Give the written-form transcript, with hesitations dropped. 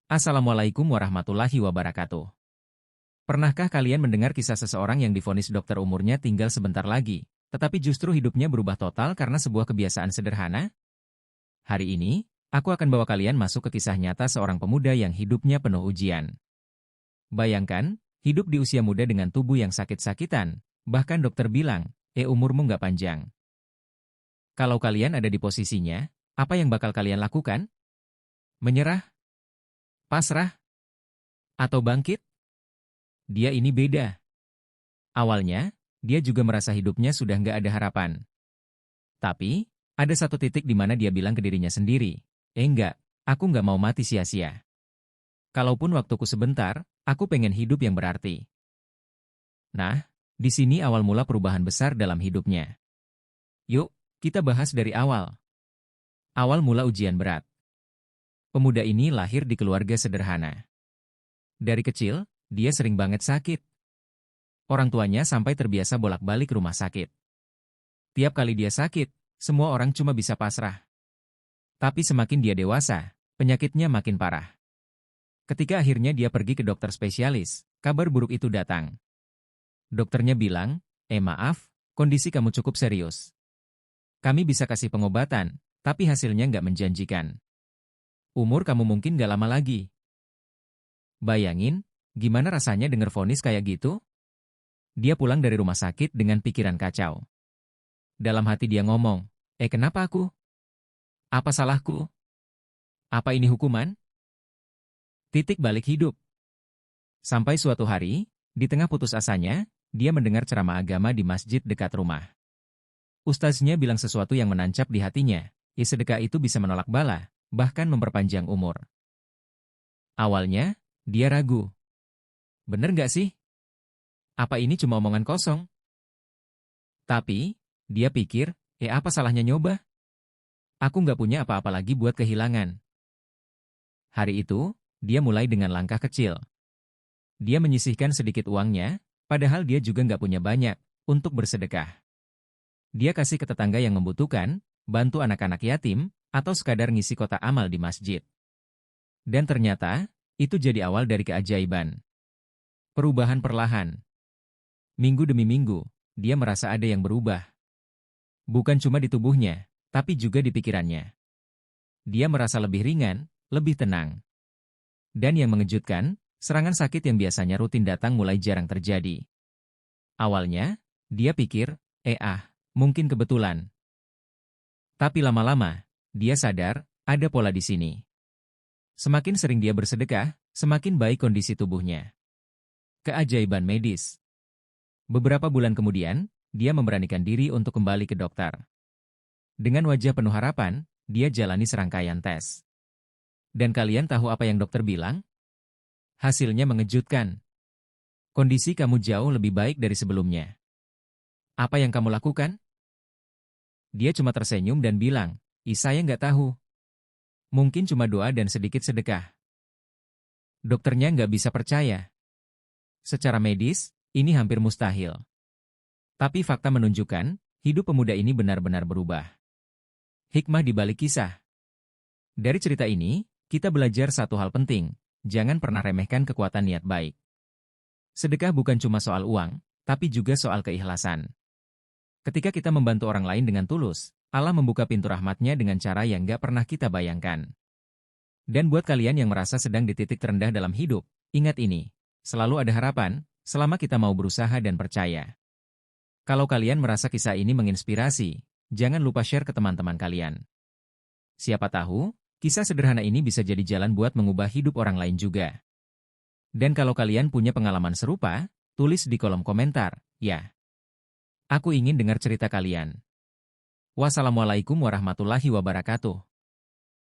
Assalamualaikum warahmatullahi wabarakatuh. Pernahkah kalian mendengar kisah seseorang yang divonis dokter umurnya tinggal sebentar lagi, tetapi justru hidupnya berubah total karena sebuah kebiasaan sederhana? Hari ini, aku akan bawa kalian masuk ke kisah nyata seorang pemuda yang hidupnya penuh ujian. Bayangkan, hidup di usia muda dengan tubuh yang sakit-sakitan, bahkan dokter bilang, umurmu nggak panjang. Kalau kalian ada di posisinya, apa yang bakal kalian lakukan? Menyerah? Pasrah? Atau bangkit? Dia ini beda. Awalnya, dia juga merasa hidupnya sudah nggak ada harapan. Tapi, ada satu titik di mana dia bilang ke dirinya sendiri, enggak, aku nggak mau mati sia-sia. Kalaupun waktuku sebentar, aku pengen hidup yang berarti. Nah, di sini awal mula perubahan besar dalam hidupnya. Yuk, kita bahas dari awal. Awal mula ujian berat. Pemuda ini lahir di keluarga sederhana. Dari kecil, dia sering banget sakit. Orang tuanya sampai terbiasa bolak-balik rumah sakit. Tiap kali dia sakit, semua orang cuma bisa pasrah. Tapi semakin dia dewasa, penyakitnya makin parah. Ketika akhirnya dia pergi ke dokter spesialis, kabar buruk itu datang. Dokternya bilang, maaf, kondisi kamu cukup serius. Kami bisa kasih pengobatan, tapi hasilnya nggak menjanjikan. Umur kamu mungkin nggak lama lagi. Bayangin, gimana rasanya dengar vonis kayak gitu? Dia pulang dari rumah sakit dengan pikiran kacau. Dalam hati dia ngomong, kenapa aku? Apa salahku? Apa ini hukuman? Titik balik hidup. Sampai suatu hari, di tengah putus asanya, dia mendengar ceramah agama di masjid dekat rumah. Ustaznya bilang sesuatu yang menancap di hatinya, sedekah itu bisa menolak bala, bahkan memperpanjang umur. Awalnya, dia ragu. Bener nggak sih? Apa ini cuma omongan kosong? Tapi, dia pikir, apa salahnya nyoba? Aku nggak punya apa-apa lagi buat kehilangan. Hari itu, dia mulai dengan langkah kecil. Dia menyisihkan sedikit uangnya, padahal dia juga nggak punya banyak, untuk bersedekah. Dia kasih ke tetangga yang membutuhkan, bantu anak-anak yatim, atau sekadar ngisi kotak amal di masjid. Dan ternyata, itu jadi awal dari keajaiban. Perubahan perlahan. Minggu demi minggu, dia merasa ada yang berubah. Bukan cuma di tubuhnya, tapi juga di pikirannya. Dia merasa lebih ringan, lebih tenang. Dan yang mengejutkan, serangan sakit yang biasanya rutin datang mulai jarang terjadi. Awalnya, dia pikir, mungkin kebetulan. Tapi lama-lama, dia sadar, ada pola di sini. Semakin sering dia bersedekah, semakin baik kondisi tubuhnya. Keajaiban medis. Beberapa bulan kemudian, dia memberanikan diri untuk kembali ke dokter. Dengan wajah penuh harapan, dia jalani serangkaian tes. Dan kalian tahu apa yang dokter bilang? Hasilnya mengejutkan. Kondisi kamu jauh lebih baik dari sebelumnya. Apa yang kamu lakukan? Dia cuma tersenyum dan bilang, saya nggak tahu. Mungkin cuma doa dan sedikit sedekah. Dokternya nggak bisa percaya. Secara medis, ini hampir mustahil. Tapi fakta menunjukkan, hidup pemuda ini benar-benar berubah. Hikmah di balik kisah. Dari cerita ini, kita belajar satu hal penting, jangan pernah remehkan kekuatan niat baik. Sedekah bukan cuma soal uang, tapi juga soal keikhlasan. Ketika kita membantu orang lain dengan tulus, Allah membuka pintu rahmat-Nya dengan cara yang nggak pernah kita bayangkan. Dan buat kalian yang merasa sedang di titik terendah dalam hidup, ingat ini, selalu ada harapan, selama kita mau berusaha dan percaya. Kalau kalian merasa kisah ini menginspirasi, jangan lupa share ke teman-teman kalian. Siapa tahu, kisah sederhana ini bisa jadi jalan buat mengubah hidup orang lain juga. Dan kalau kalian punya pengalaman serupa, tulis di kolom komentar, ya. Aku ingin dengar cerita kalian. Wassalamualaikum warahmatullahi wabarakatuh.